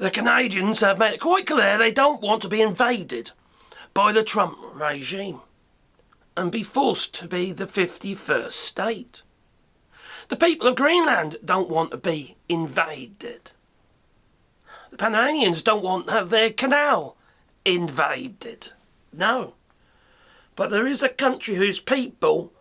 The Canadians have made it quite clear they don't want to be invaded by the Trump regime and be forced to be the 51st state. The people of Greenland don't want to be invaded. The Panamanians don't want to have their canal invaded. No. But there is a country whose people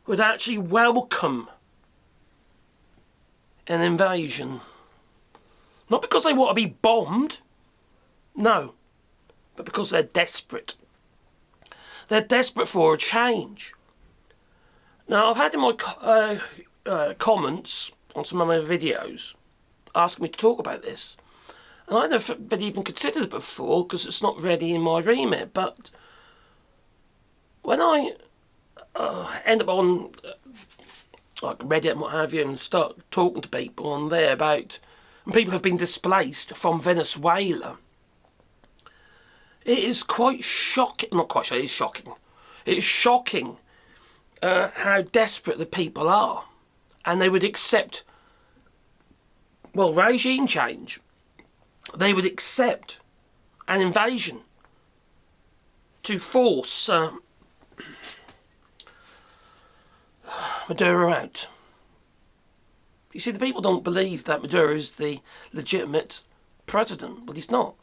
would actually welcome an invasion. Not because they want to be bombed, no, but because they're desperate. They're desperate for a change. Now, I've had in my comments on some of my videos asking me to talk about this. And I never been even considered it before because it's not really in my remit. But when I end up on like Reddit and what have you and start talking to people on there about when people have been displaced from Venezuela, it is quite shocking. Not quite shocking, it is shocking. It is shocking how desperate the people are. And they would accept, well, regime change. They would accept an invasion to force Maduro out. You see, the people don't believe that Maduro is the legitimate president. Well, he's not.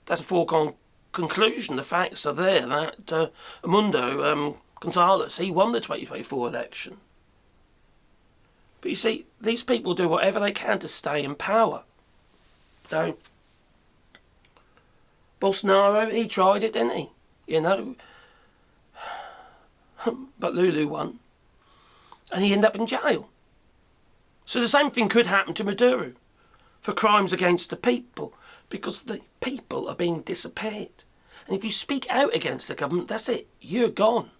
That's a foregone conclusion. The facts are there that Mundo Gonzalez, he won the 2024 election. But you see, these people do whatever they can to stay in power. So, Bolsonaro, he tried it, didn't he? You know. But Lulu won. And he ended up in jail. So the same thing could happen to Maduro for crimes against the people, because the people are being disappeared. And if you speak out against the government, that's it. You're gone.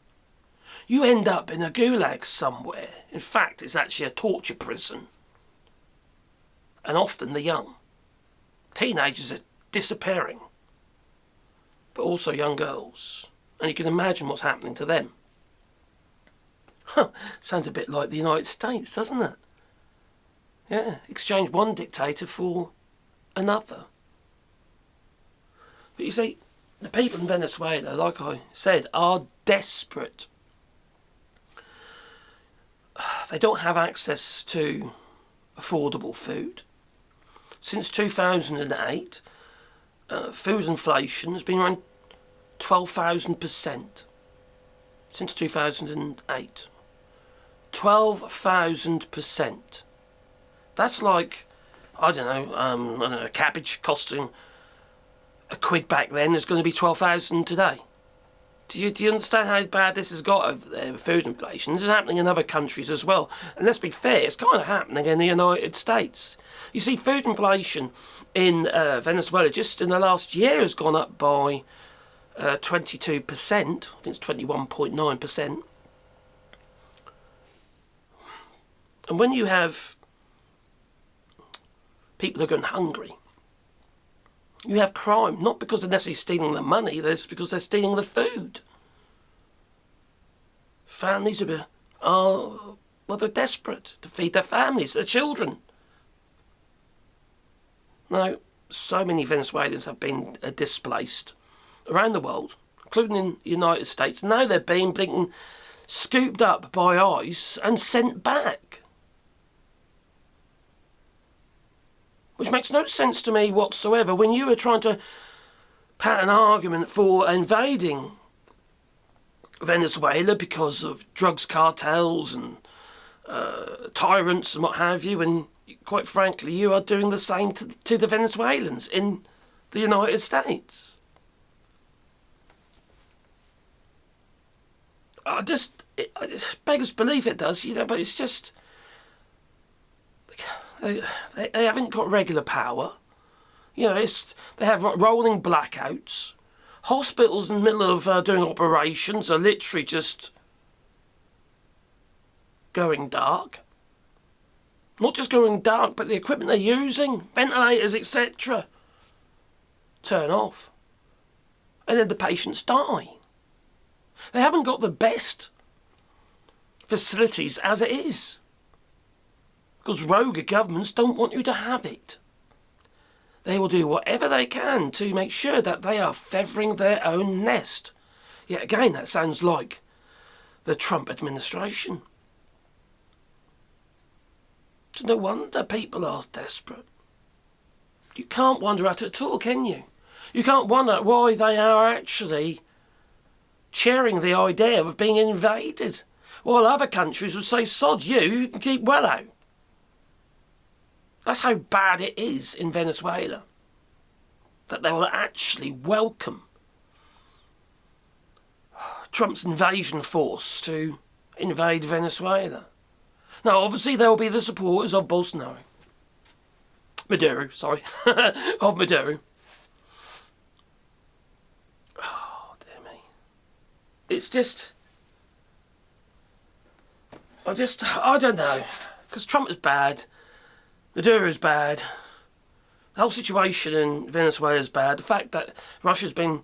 You end up in a gulag somewhere. In fact, it's actually a torture prison. And often the young. Teenagers are disappearing. But also young girls. And you can imagine what's happening to them. Sounds a bit like the United States, doesn't it? Yeah, exchange one dictator for another. But you see, the people in Venezuela, like I said, are desperate. They don't have access to affordable food. Since 2008, food inflation has been around 12,000%. Since 2008. 12,000%. That's like, I don't know, a cabbage costing £1 back then is going to be 12,000 today. Do you understand how bad this has got over there with food inflation? This is happening in other countries as well. And let's be fair, it's kind of happening in the United States. You see, food inflation in Venezuela just in the last year has gone up by 22%. I think it's 21.9%. And when you have people who are going hungry, you have crime, not because they're necessarily stealing the money, it's because they're stealing the food. Families they're desperate to feed their families, their children. Now, so many Venezuelans have been displaced around the world, including in the United States. Now they're being scooped up by ICE and sent back. Which makes no sense to me whatsoever. When you were trying to pat an argument for invading Venezuela because of drugs cartels and tyrants and what have you, and quite frankly, you are doing the same to the Venezuelans in the United States. It beggars belief it does, but it's just... They haven't got regular power. They have rolling blackouts. Hospitals in the middle of doing operations are literally just going dark. Not just going dark, but the equipment they're using, ventilators, etc., turn off. And then the patients die. They haven't got the best facilities as it is. Because rogue governments don't want you to have it. They will do whatever they can to make sure that they are feathering their own nest. Yet again, that sounds like the Trump administration. So no wonder people are desperate. You can't wonder at it at all, can you? You can't wonder why they are actually cheering the idea of being invaded, while other countries would say, sod you, you can keep well out. That's how bad it is in Venezuela, that they will actually welcome Trump's invasion force to invade Venezuela. Now, obviously, there will be the supporters of Bolsonaro. Maduro, sorry. Of Maduro. Oh, dear me. It's just... I don't know. Because Trump is bad. Maduro is bad. The whole situation in Venezuela is bad. The fact that Russia's been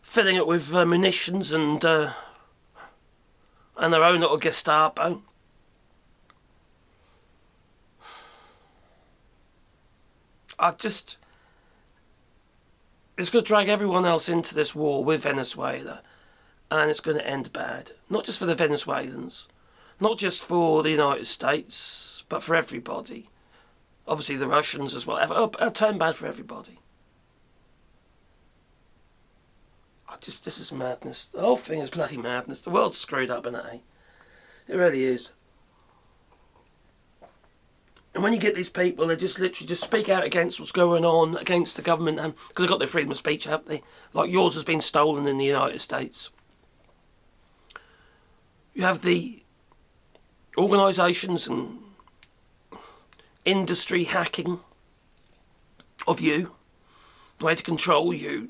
filling it with munitions and their own little Gestapo. It's going to drag everyone else into this war with Venezuela, and it's going to end bad. Not just for the Venezuelans, not just for the United States, but for everybody. Obviously the Russians as well. It'll turn bad for everybody. This is madness. The whole thing is bloody madness. The world's screwed up, isn't it, eh? It really is. And when you get these people, they just literally just speak out against what's going on, against the government, and because they've got their freedom of speech, haven't they? Like yours has been stolen in the United States. You have the organisations and industry hacking of you, the way to control you,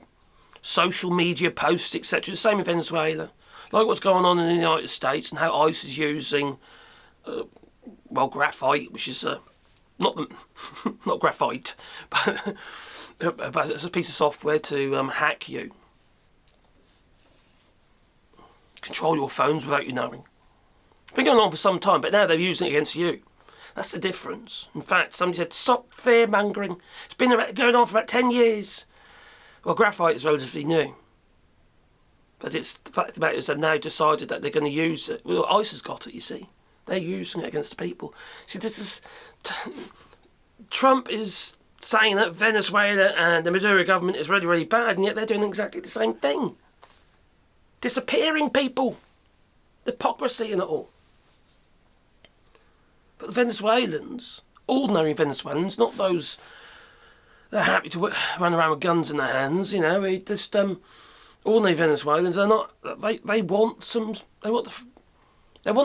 social media posts, etc. The same in Venezuela. Like what's going on in the United States and how ICE is using, graphite, which is not graphite, but it's a piece of software to hack you, control your phones without you knowing. It's been going on for some time, but now they're using it against you. That's the difference. In fact, somebody said, stop fear-mongering. It's been going on for about 10 years. Well, graphite is relatively new. But it's the fact of the matter is they've now decided that they're going to use it. Well, ICE has got it, you see. They're using it against the people. See, this is... Trump is saying that Venezuela and the Maduro government is really, really bad, and yet they're doing exactly the same thing. Disappearing people. The hypocrisy in it all. But the Venezuelans, ordinary Venezuelans, not those that are happy to run around with guns in their hands, you know, just ordinary Venezuelans are not. They want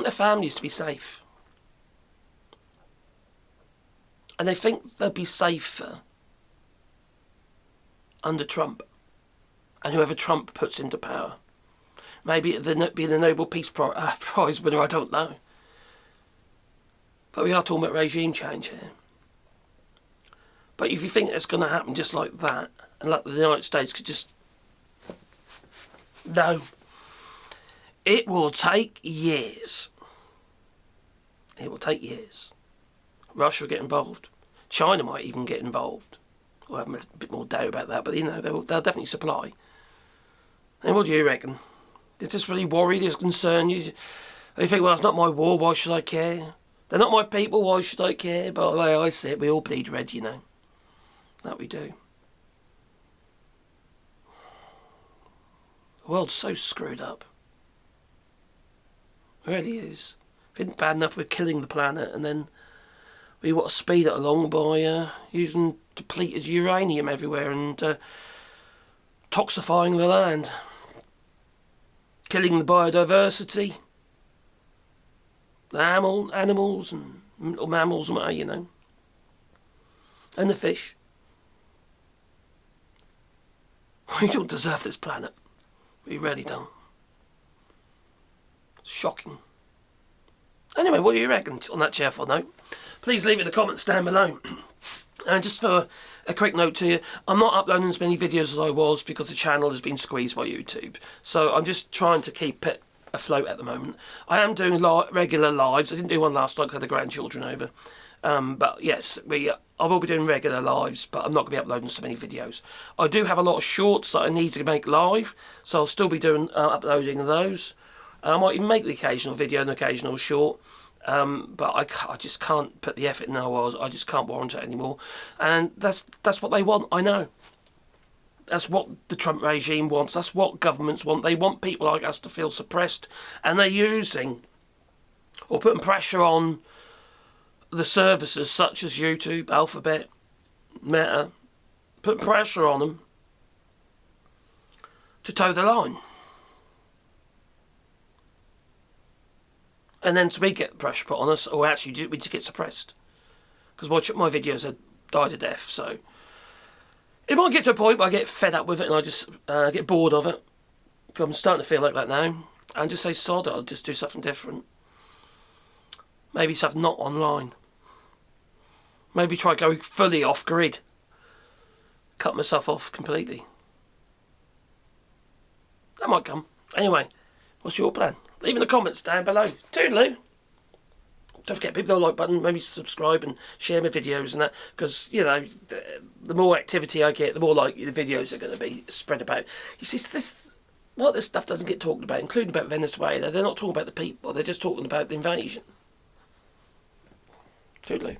their families to be safe, and they think they'll be safer under Trump and whoever Trump puts into power. Maybe it'd be the Nobel Peace Prize winner. I don't know. But we are talking about regime change here. But if you think it's going to happen just like that, and like the United States could just... No. It will take years. It will take years. Russia will get involved. China might even get involved. I'll have a bit more doubt about that, but you know, they'll definitely supply. And what do you reckon? Is this really worried, is concerned? You think, well, it's not my war, why should I care? They're not my people, why should I care? But the way I see it, we all bleed red, you know. That we do. The world's so screwed up. It really is. If it isn't bad enough we're killing the planet, and then we want to speed it along by using depleted uranium everywhere and toxifying the land. Killing the biodiversity. The animals and little mammals and what, you know. And the fish. We don't deserve this planet. We really don't. It's shocking. Anyway, what do you reckon on that cheerful note? Please leave it in the comments down below. And just for a quick note to you, I'm not uploading as many videos as I was because the channel has been squeezed by YouTube. So I'm just trying to keep it afloat at the moment. I am doing regular lives. I didn't do one last night because I had the grandchildren over. But yes, I will be doing regular lives, but I'm not going to be uploading so many videos. I do have a lot of shorts that I need to make live, so I'll still be doing uploading those. I might even make the occasional video and occasional short, but I just can't put the effort in now. I just can't warrant it anymore, and that's what they want. I know. That's what the Trump regime wants. That's what governments want. They want people like us to feel suppressed, and they're using or putting pressure on the services such as YouTube, Alphabet, Meta, putting pressure on them to toe the line. And then we get pressure put on us, or actually we just get suppressed. Because my videos have died a death, so it might get to a point where I get fed up with it and I just get bored of it. I'm starting to feel like that now. And just say, sod, I'll just do something different. Maybe something not online. Maybe try going fully off grid. Cut myself off completely. That might come. Anyway, what's your plan? Leave in the comments down below. Toodaloo. Don't forget, people the like button, maybe subscribe and share my videos and that, because, you know, the more activity I get, the more likely the videos are going to be spread about. You see, a lot of this stuff doesn't get talked about, including about Venezuela. They're not talking about the people, they're just talking about the invasion. Toodaloo.